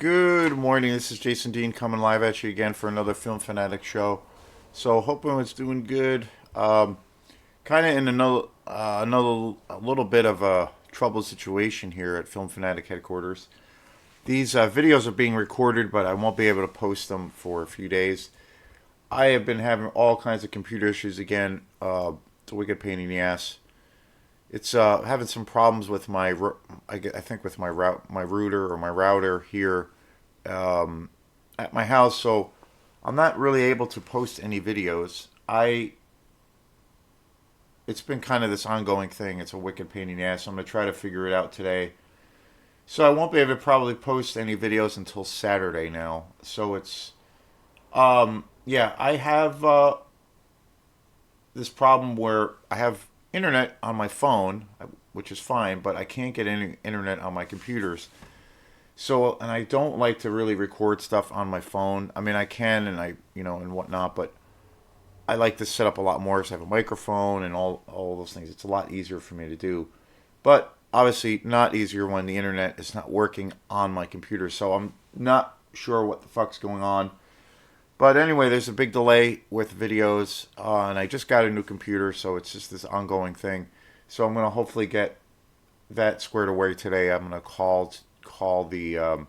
Good morning. This is Jason Dean coming live at you again for another Film Fanatic show. So hoping it's doing good. Kind of in another a little bit of a troubled situation here at Film Fanatic headquarters. These videos are being recorded, but I won't be able to post them for a few days. I have been having all kinds of computer issues again. It's a wicked pain in the ass. It's having some problems with I think with my router or my router here at my house, so I'm not really able to post any videos. I It's been kind of this ongoing thing. It's a wicked pain in the ass. I'm gonna try to figure it out today. So I won't be able to probably post any videos until Saturday now. So it's yeah, I have this problem where I have internet on my phone, which is fine, but I can't get any internet on my computers. So, and I don't like to really record stuff on my phone. I mean, I can and and whatnot, but I like to set up a lot more. So I have a microphone and all those things. It's a lot easier for me to do. But obviously, not easier when the internet is not working on my computer. So I'm not sure what the fuck's going on. But anyway, there's a big delay with videos, and I just got a new computer, so it's just this ongoing thing. So I'm gonna hopefully get that squared away today. I'm gonna call the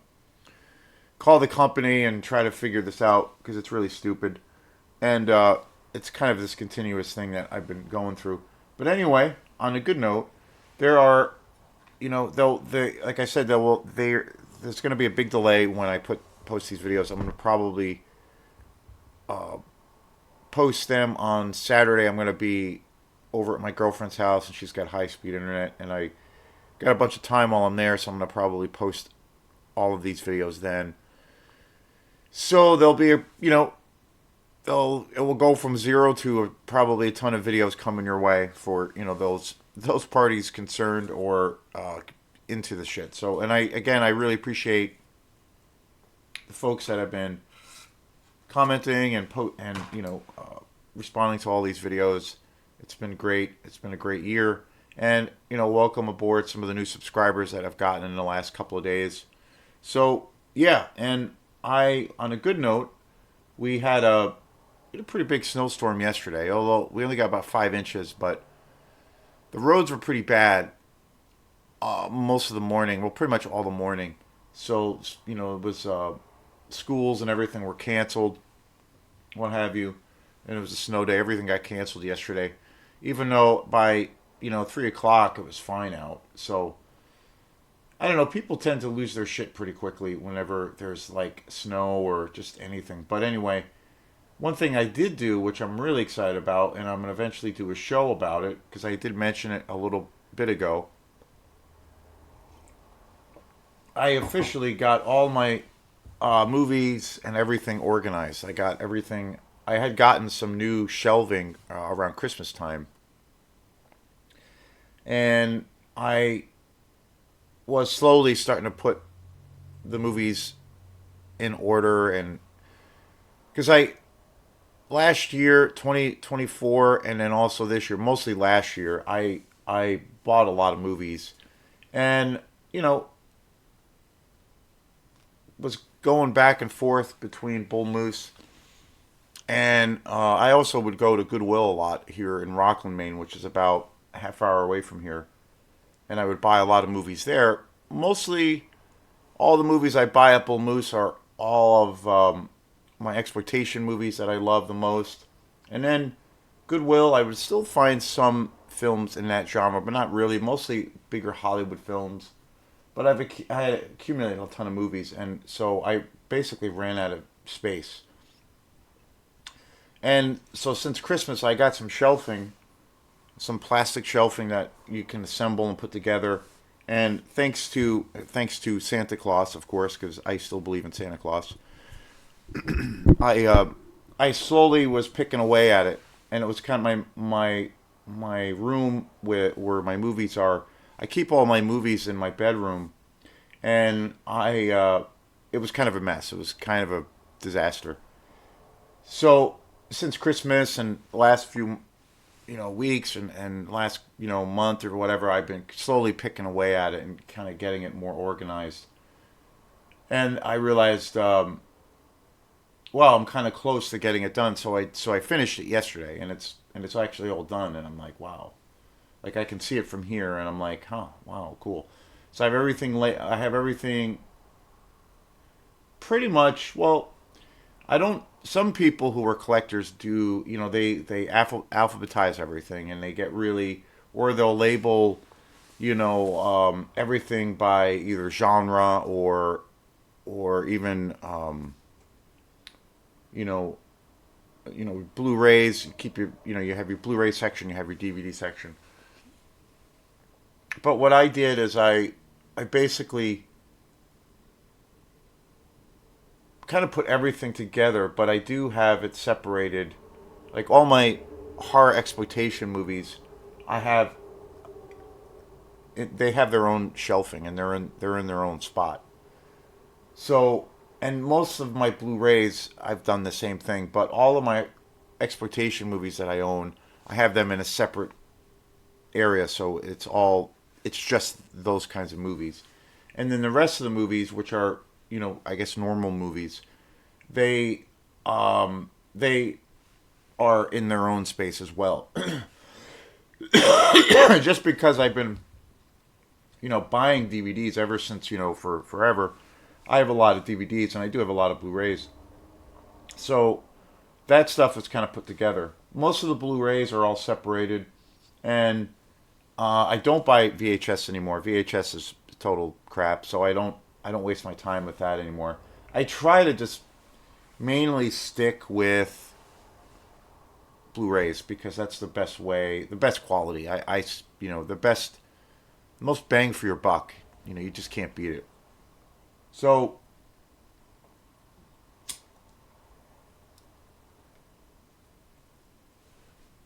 company and try to figure this out because it's really stupid, and it's kind of this continuous thing that I've been going through. But anyway, on a good note, there are, they like I said, there's going to be a big delay when I post these videos. I'm going to probably post them on Saturday. I'm going to be over at my girlfriend's house, and she's got high speed internet, and I got a bunch of time while I'm there, so I'm going to probably post all of these videos then. So there'll be it will go from zero to probably a ton of videos coming your way for those parties concerned or into the shit. So, and I really appreciate the folks that have been commenting and responding to all these videos. It's been great. It's been a great year, and welcome aboard some of the new subscribers that I've gotten in the last couple of days. So yeah, and on a good note, we had a pretty big snowstorm yesterday. Although we only got about 5 inches, but the roads were pretty bad most of the morning. Well, pretty much all the morning. So it was schools and everything were canceled, what have you, and it was a snow day. Everything got canceled yesterday, even though by 3 o'clock it was fine out. So I don't know. People tend to lose their shit pretty quickly whenever there's like snow or just anything. But anyway, one thing I did do, which I'm really excited about, and I'm going to eventually do a show about it, because I did mention it a little bit ago. I officially got all my movies and everything organized. I got everything. I had gotten some new shelving around Christmas time. And I was slowly starting to put the movies in order, and because I last year 2024 and then also this year, mostly last year, I bought a lot of movies, and was going back and forth between Bull Moose, and I also would go to Goodwill a lot here in Rockland, Maine, which is about a half hour away from here, and I would buy a lot of movies there. Mostly all the movies I buy at Bull Moose are all of my exploitation movies that I love the most. And then Goodwill, I would still find some films in that genre, but not really. Mostly bigger Hollywood films. But I had accumulated a ton of movies, and so I basically ran out of space. And so since Christmas, I got some shelving, some plastic shelving that you can assemble and put together. And thanks to Santa Claus, of course, because I still believe in Santa Claus. I I slowly was picking away at it, and it was kind of my room where my movies are. I keep all my movies in my bedroom, and it was kind of a mess. It was kind of a disaster. So since Christmas and the last few weeks and last month or whatever, I've been slowly picking away at it and kind of getting it more organized. And I realized, well, I'm kind of close to getting it done. So I finished it yesterday, and it's actually all done. And I'm like, wow, like I can see it from here, and I'm like, huh, wow, cool. So I have everything. I have everything pretty much. Well, I don't. Some people who are collectors do. They alphabetize everything, and they get really, or they'll label, everything by either genre or even you know Blu-rays. You keep your you have your Blu-ray section, you have your DVD section. But what I did is I basically kind of put everything together, but I do have it separated. Like all my horror exploitation movies, I have they have their own shelving, and they're in their own spot. So, and most of my Blu-rays, I've done the same thing. But all of my exploitation movies that I own, I have them in a separate area. So it's just those kinds of movies. And then the rest of the movies, which are I guess normal movies, they they are in their own space as well. Just because I've been buying DVDs ever since for forever. I have a lot of DVDs, and I do have a lot of Blu-rays. So that stuff is kind of put together. Most of the Blu-rays are all separated, and I don't buy VHS anymore. VHS is total crap, so I don't waste my time with that anymore. I try to just mainly stick with Blu-rays because that's the best way, the best quality. The best, most bang for your buck. You just can't beat it. So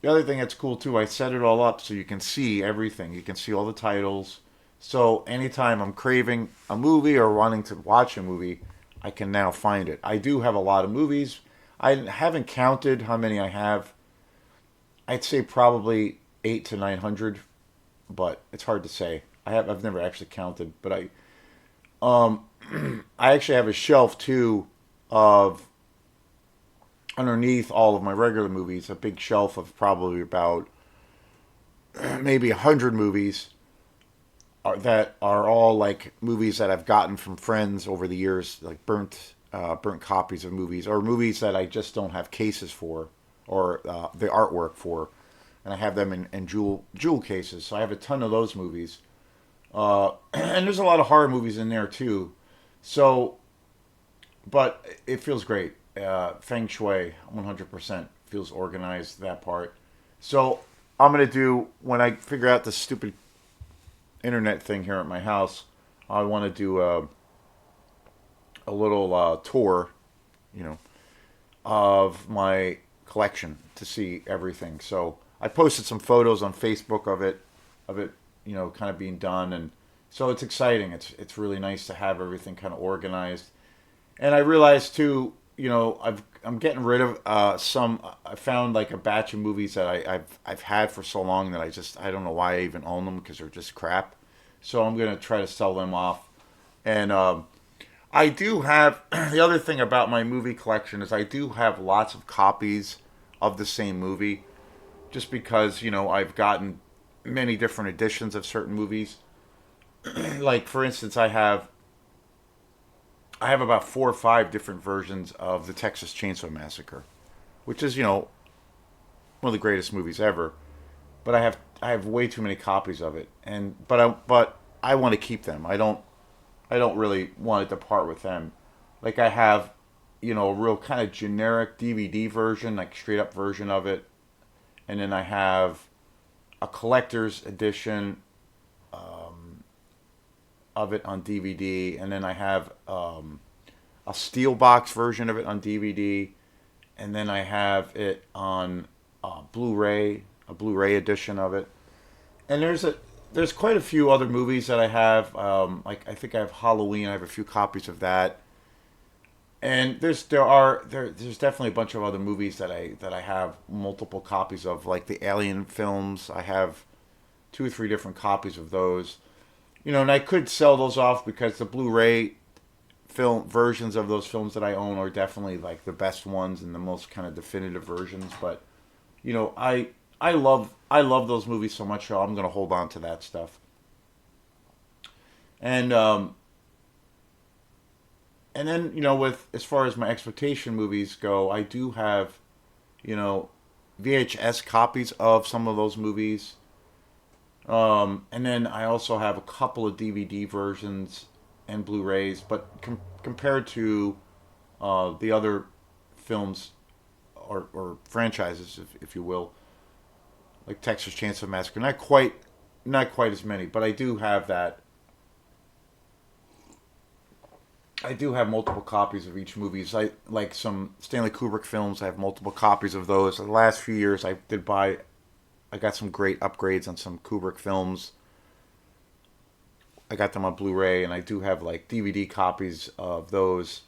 the other thing that's cool too, I set it all up so you can see everything. You can see all the titles. So anytime I'm craving a movie or wanting to watch a movie, I can now find it. I do have a lot of movies. I haven't counted how many I have. I'd say probably 800 to 900, but it's hard to say. I've never actually counted, but um I actually have a shelf too of underneath all of my regular movies, a big shelf of probably about maybe 100 movies that are all like movies that I've gotten from friends over the years, like burnt copies of movies or movies that I just don't have cases for or the artwork for, and I have them in jewel cases. So I have a ton of those movies, and there's a lot of horror movies in there too. So, but it feels great. Feng Shui, 100% feels organized, that part. So I'm gonna do when I figure out this stupid internet thing here at my house. I want to do a little tour, you know, of my collection to see everything. So I posted some photos on Facebook of it, kind of being done, and so it's exciting. It's really nice to have everything kind of organized. And I realized too, I'm getting rid of some. I found like a batch of movies that I've had for so long that I don't know why I even own them because they're just crap. So I'm gonna try to sell them off. And I do have the other thing about my movie collection is I do have lots of copies of the same movie, just because I've gotten many different editions of certain movies. Like for instance, I have about 4 or 5 different versions of the Texas Chainsaw Massacre, which is one of the greatest movies ever. But I have way too many copies of it, and but I want to keep them. I don't really want to depart with them. Like I have, a real kind of generic DVD version, like straight up version of it, and then I have a collector's edition of it on DVD, and then I have a steelbox version of it on DVD, and then I have it on Blu-ray, a Blu-ray edition of it. And there's quite a few other movies that I have. Like I think I have Halloween. I have a few copies of that, and there's definitely a bunch of other movies that I have multiple copies of, like the Alien films. I have 2 or 3 different copies of those. And I could sell those off because the Blu-ray film versions of those films that I own are definitely like the best ones and the most kind of definitive versions. But you know, I love those movies so much, so I'm gonna hold on to that stuff. And and then you know, with as far as my exploitation movies go, I do have you know VHS copies of some of those movies. And then I also have a couple of DVD versions and Blu-rays, but compared to the other films or franchises, if you will, like Texas Chainsaw Massacre, not quite as many, but I do have that. I do have multiple copies of each movie. So I like some Stanley Kubrick films. I have multiple copies of those. In the last few years, I did buy. I got some great upgrades on some Kubrick films. I got them on Blu-ray, and I do have like DVD copies of those.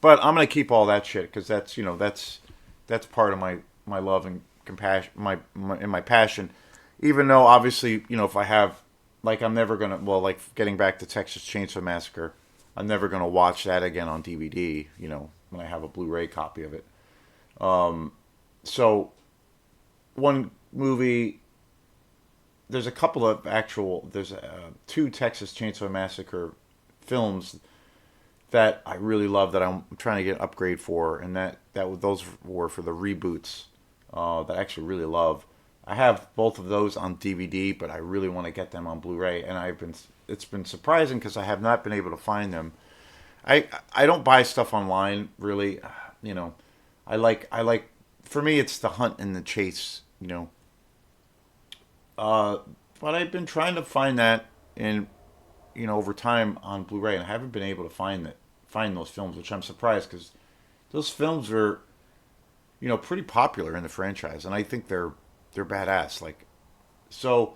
But I'm gonna keep all that shit because that's part of my love and compassion, my passion. Even though obviously if I have like I'm never gonna like getting back to Texas Chainsaw Massacre, I'm never gonna watch that again on DVD. When I have a Blu-ray copy of it. So one movie. There's two Texas Chainsaw Massacre films that I really love that I'm trying to get an upgrade for, and those were for the reboots that I actually really love. I have both of those on DVD, but I really want to get them on Blu-ray, and it's been surprising because I have not been able to find them. I don't buy stuff online really, you know. I like for me it's the hunt and the chase. Uh, but I've been trying to find that in over time on Blu-ray, and I haven't been able to find those films, which I'm surprised because those films are pretty popular in the franchise, and I think they're badass. Like so,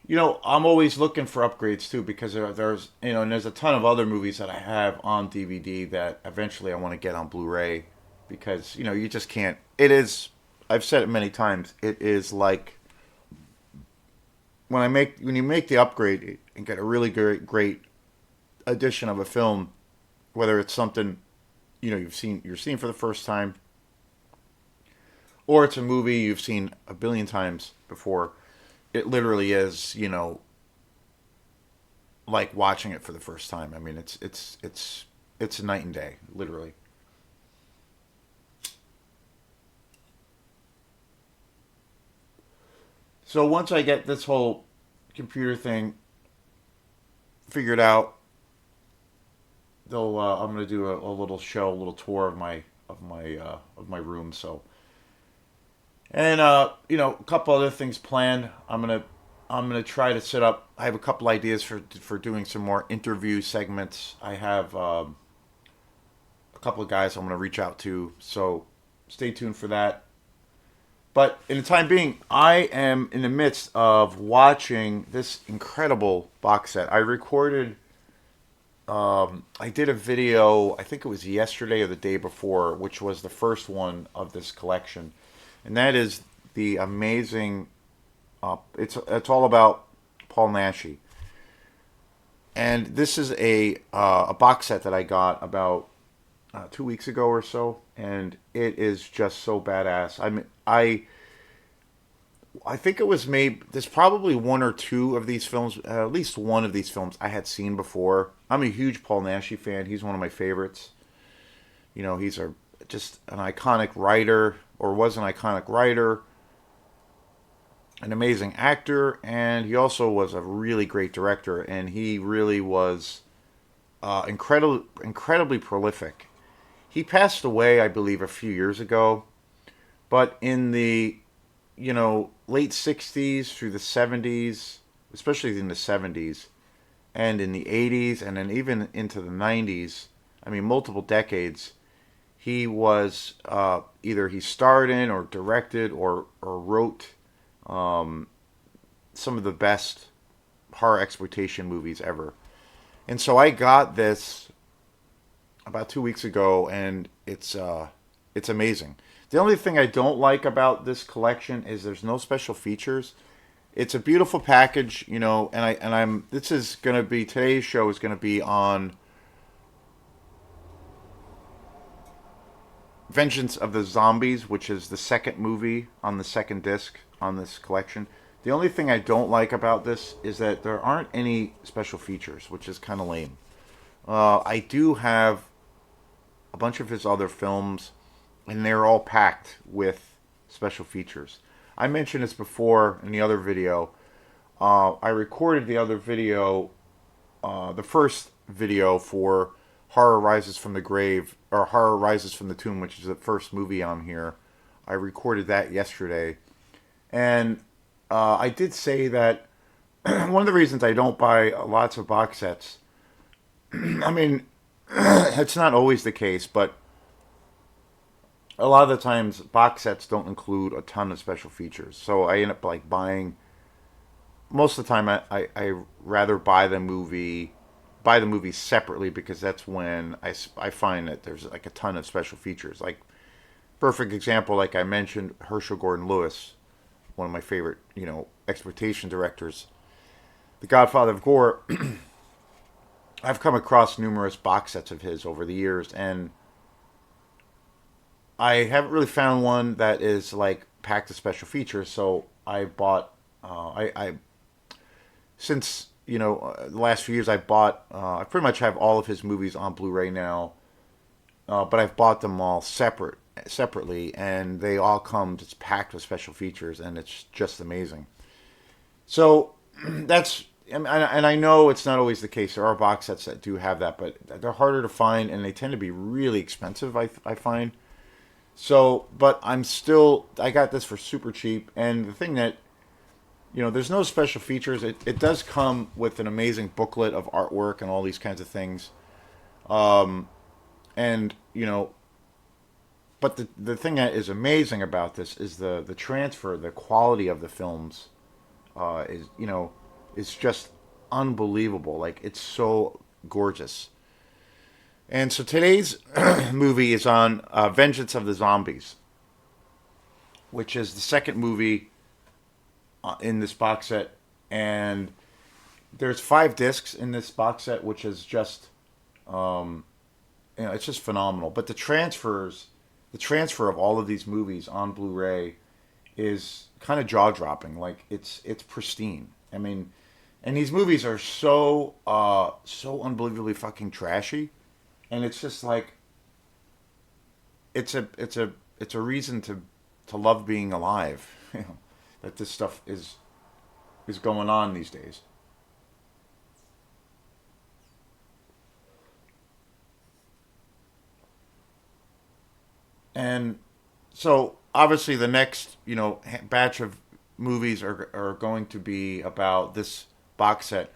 I'm always looking for upgrades too because there's and there's a ton of other movies that I have on DVD that eventually I want to get on Blu-ray because you just can't. It is. I've said it many times. It is like when you make the upgrade and get a really great edition of a film, whether it's something you're seeing for the first time, or it's a movie you've seen a billion times before. It literally is like watching it for the first time. I mean, it's night and day, literally. So once I get this whole computer thing figured out, I'm gonna do a little show, a little tour of my room. So and a couple other things planned. I'm gonna try to set up. I have a couple ideas for doing some more interview segments. I have a couple of guys I'm gonna reach out to. So stay tuned for that. But in the time being, I am in the midst of watching this incredible box set. I did a video, I think it was yesterday or the day before, which was the first one of this collection. And that is the amazing, it's all about Paul Naschy. And this is a box set that I got about 2 weeks ago or so, and it is just so badass. I think it was made. There's probably one or two of these films, at least one of these films I had seen before. I'm a huge Paul Naschy fan. He's one of my favorites. He's just an iconic writer, or was an iconic writer, an amazing actor, and he also was a really great director. And he really was incredibly prolific. He passed away, I believe, a few years ago, but in the late 60s through the 70s, especially in the 70s, and in the 80s, and then even into the 90s, I mean, multiple decades, he was either he starred in or directed or wrote some of the best horror exploitation movies ever. And so I got this about 2 weeks ago, and it's amazing. The only thing I don't like about this collection is there's no special features. It's a beautiful package, and I'm this is gonna be today's show is gonna be on Vengeance of the Zombies, which is the second movie on the second disc on this collection. The only thing I don't like about this is that there aren't any special features, which is kind of lame. I do have a bunch of his other films, and they're all packed with special features. I mentioned this before in the other video. I recorded the other video, the first video for Horror Rises from the Grave, or Horror Rises from the Tomb, which is the first movie on here. I recorded that yesterday. And I did say that one of the reasons I don't buy lots of box sets, I mean, it's not always the case, but a lot of the times box sets don't include a ton of special features. So I end up like buying, most of the time I rather buy the movie separately, because that's when I find that there's like a ton of special features. Like, perfect example, like I mentioned, Herschel Gordon Lewis, one of my favorite, exploitation directors, the Godfather of Gore. I've come across numerous box sets of his over the years, and I haven't really found one that is like packed with special features. So I bought, I since the last few years I bought, I pretty much have all of his movies on Blu-ray now, but I've bought them all separately, and they all come just packed with special features, and it's just amazing. So that's, and I know it's not always the case. There are box sets that do have that, but they're harder to find, and they tend to be really expensive. I find. So, but I got this for super cheap, and the thing that, there's no special features. It does come with an amazing booklet of artwork and all these kinds of things. And, but the thing that is amazing about this is the transfer, the quality of the films, is just unbelievable. Like, it's so gorgeous. And so today's movie is on Vengeance of the Zombies, which is the second movie in this box set. And there's 5 discs in this box set, which is just, it's just phenomenal. But the transfer of all of these movies on Blu-ray is kind of jaw-dropping. Like, it's pristine. I mean, and these movies are so unbelievably fucking trashy, and it's just like, it's a reason to love being alive. That this stuff is going on these days. And so obviously the next, batch of movies are going to be about this box set.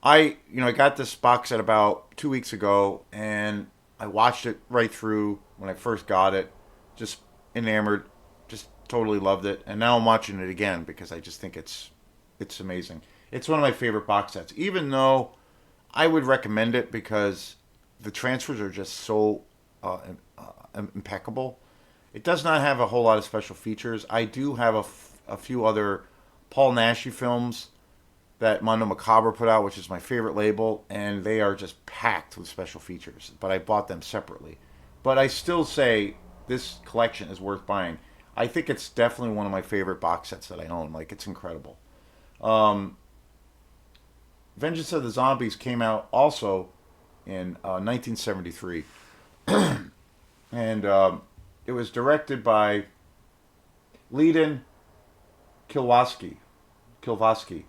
I got this box set about 2 weeks ago, and I watched it right through when I first got it. Just enamored, just totally loved it, and now I'm watching it again because I just think it's amazing. It's one of my favorite box sets, even though I would recommend it because the transfers are just so impeccable. It does not have a whole lot of special features. I do have a few other Paul Naschy films that Mondo Macabre put out, which is my favorite label, and they are just packed with special features. But I bought them separately. But I still say this collection is worth buying. I think it's definitely one of my favorite box sets that I own. Like, it's incredible. Um, Vengeance of the Zombies came out also in 1973, and it was directed by Leiden Kilwowski. Kilwowski.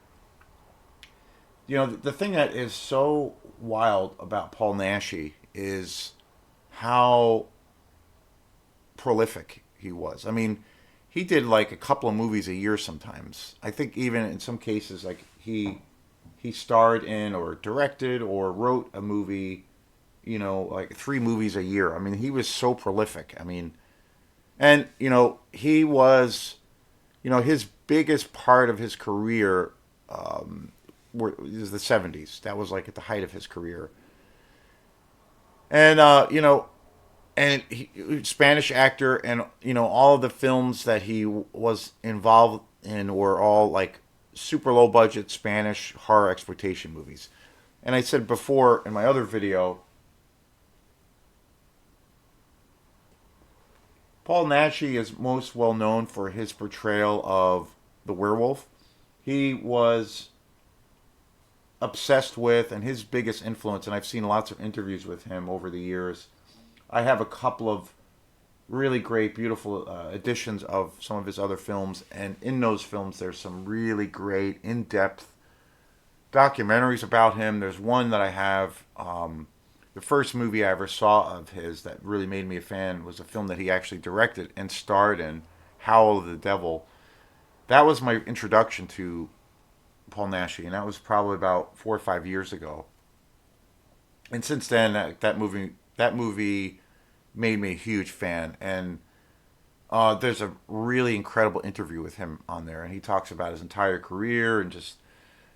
The thing that is so wild about Paul Naschy is how prolific he was. I mean, he did like a couple of movies a year sometimes. I think even in some cases, like he starred in or directed or wrote a movie, like 3 movies a year. I mean, he was so prolific. I mean, and he was, his biggest part of his career was the 70s. That was like at the height of his career. And and Spanish actor, and all of the films that he was involved in were all like super low budget Spanish horror exploitation movies. And I said before in my other video, Paul Naschy is most well known for his portrayal of the werewolf. He was obsessed with, and his biggest influence, and I've seen lots of interviews with him over the years. I have a couple of really great, beautiful editions of some of his other films, and in those films, there's some really great, in depth documentaries about him. There's one that I have. The first movie I ever saw of his that really made me a fan was a film that he actually directed and starred in, Howl of the Devil. That was my introduction to Paul Naschy, and that was probably about 4 or 5 years ago. And since then, that movie made me a huge fan. And there's a really incredible interview with him on there, and he talks about his entire career and just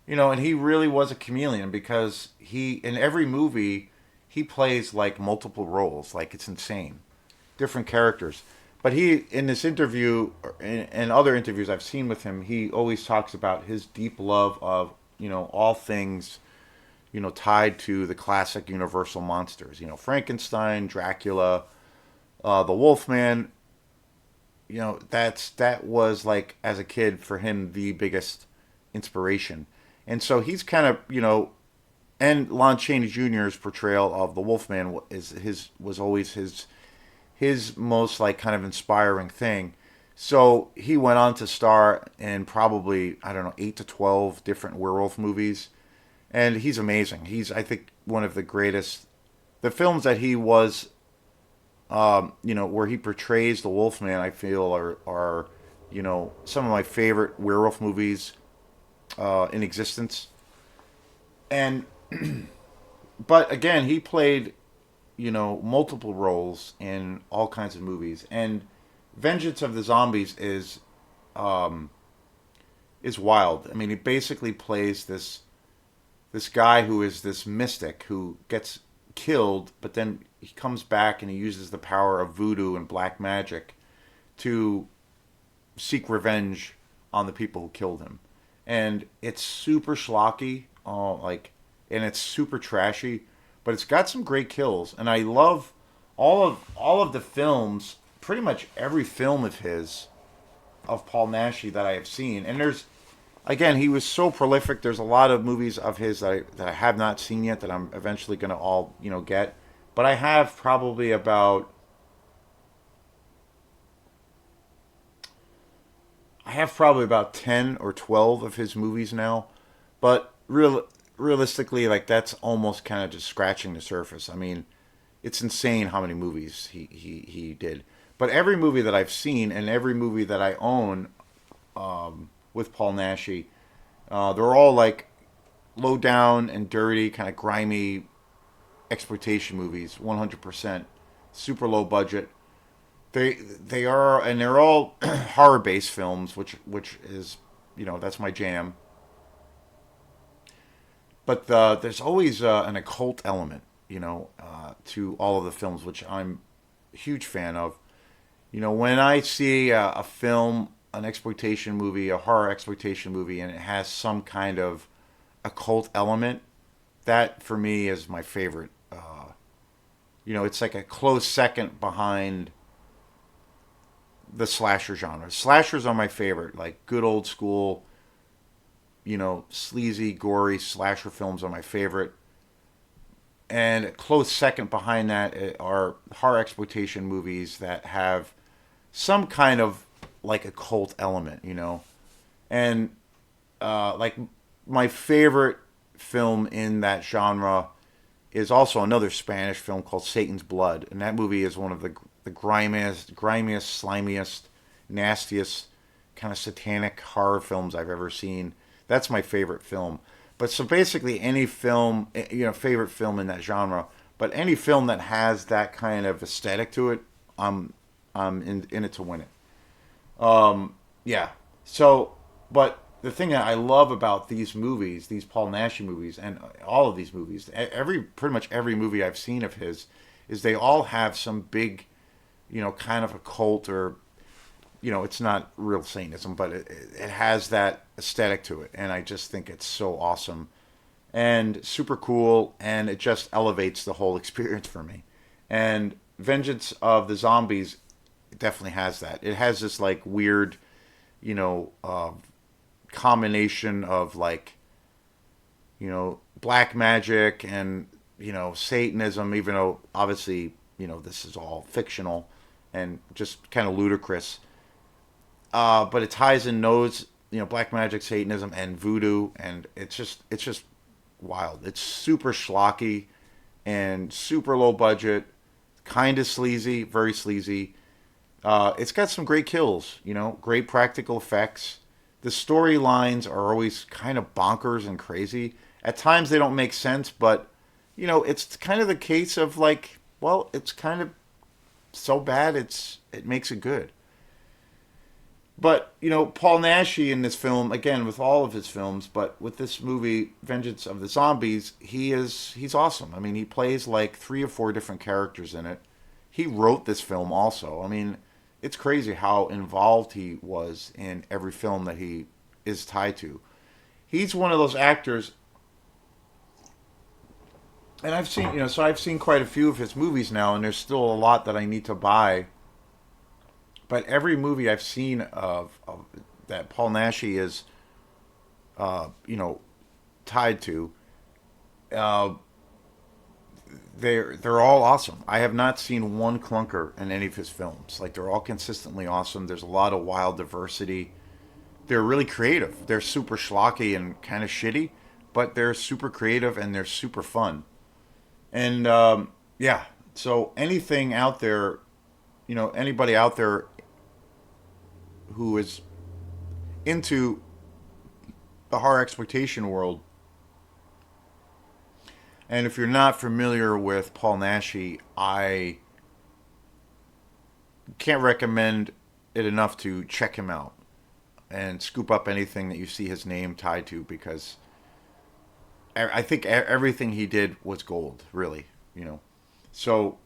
and he really was a chameleon because he in every movie he plays like multiple roles, like it's insane, different characters. But he, in this interview and other interviews I've seen with him, he always talks about his deep love of all things tied to the classic Universal monsters. Frankenstein, Dracula, the Wolfman. That was like as a kid for him the biggest inspiration, and so he's kind of and Lon Chaney Jr.'s portrayal of the Wolfman was always his most like kind of inspiring thing. So he went on to star in probably I don't know 8 to 12 different werewolf movies, and he's amazing. He's I think one of the greatest. The films that he was, where he portrays the Wolfman, I feel are some of my favorite werewolf movies in existence. And but again, he played multiple roles in all kinds of movies. And Vengeance of the Zombies is wild. I mean, he basically plays this guy who is this mystic who gets killed, but then he comes back and he uses the power of voodoo and black magic to seek revenge on the people who killed him. And it's super schlocky, and it's super trashy, but it's got some great kills. And I love all of the films, pretty much every film of his, of Paul Naschy that I have seen. And again, he was so prolific. There's a lot of movies of his that I have not seen yet that I'm eventually going to all get. But I have probably about 10 or 12 of his movies now. But realistically, like that's almost kind of just scratching the surface. I mean, it's insane how many movies he did. But every movie that I've seen and every movie that I own with Paul Naschy, they're all like low down and dirty, kind of grimy exploitation movies. 100%, super low budget. They are, and they're all horror based films, which is that's my jam. But there's always an occult element, to all of the films, which I'm a huge fan of. When I see a film, an exploitation movie, a horror exploitation movie, and it has some kind of occult element, that for me is my favorite. It's like a close second behind the slasher genre. Slashers are my favorite, like good old school, sleazy, gory slasher films are my favorite. And a close second behind that are horror exploitation movies that have some kind of like a cult element. And like my favorite film in that genre is also another Spanish film called Satan's Blood, and that movie is one of the grimiest, slimiest, nastiest kind of satanic horror films I've ever seen. That's my favorite film. But so basically, any film, favorite film in that genre, but any film that has that kind of aesthetic to it, I'm in it to win it. Yeah. So, but the thing that I love about these movies, these Paul Naschy movies, and all of these movies, pretty much every movie I've seen of his, is they all have some big, kind of a cult or, it's not real Satanism, but it has that aesthetic to it, and I just think it's so awesome and super cool, and it just elevates the whole experience for me. And Vengeance of the Zombies it definitely has that. It has this like weird, combination of like, black magic and, Satanism, even though obviously, this is all fictional and just kind of ludicrous. But it ties in those, black magic, Satanism, and voodoo, and it's just wild. It's super schlocky and super low budget, kind of sleazy, very sleazy. It's got some great kills, great practical effects. The storylines are always kind of bonkers and crazy. At times they don't make sense, but it's kind of the case of like, well, it's kind of so bad it makes it good. But Paul Naschy in this film, again with all of his films, but with this movie, Vengeance of the Zombies, he's awesome. I mean, he plays like three or four different characters in it. He wrote this film also. I mean, it's crazy how involved he was in every film that he is tied to. He's one of those actors, and I've seen quite a few of his movies now, and there's still a lot that I need to buy. But every movie I've seen of that Paul Naschy is, uh, you know, tied to, uh, they're all awesome. I have not seen one clunker in any of his films. Like they're all consistently awesome. There's a lot of wild diversity. They're really creative. They're super schlocky and kind of shitty, but they're super creative and they're super fun. And yeah, so anything out there, anybody out there who is into the horror exploitation world, and if you're not familiar with Paul Naschy, I can't recommend it enough to check him out and scoop up anything that you see his name tied to because I think everything he did was gold, really. So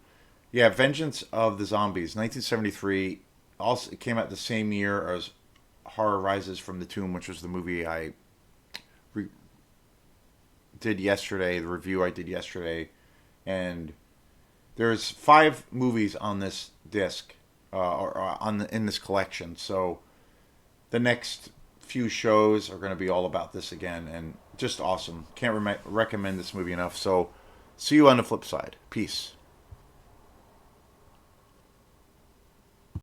yeah, Vengeance of the Zombies, 1973. Also, it came out the same year as Horror Rises from the Tomb, which was the movie I re- did yesterday, the review I did yesterday, and there's five movies on this disc, or in this collection. So the next few shows are going to be all about this again, and just awesome. Can't recommend this movie enough. So see you on the flip side. Peace.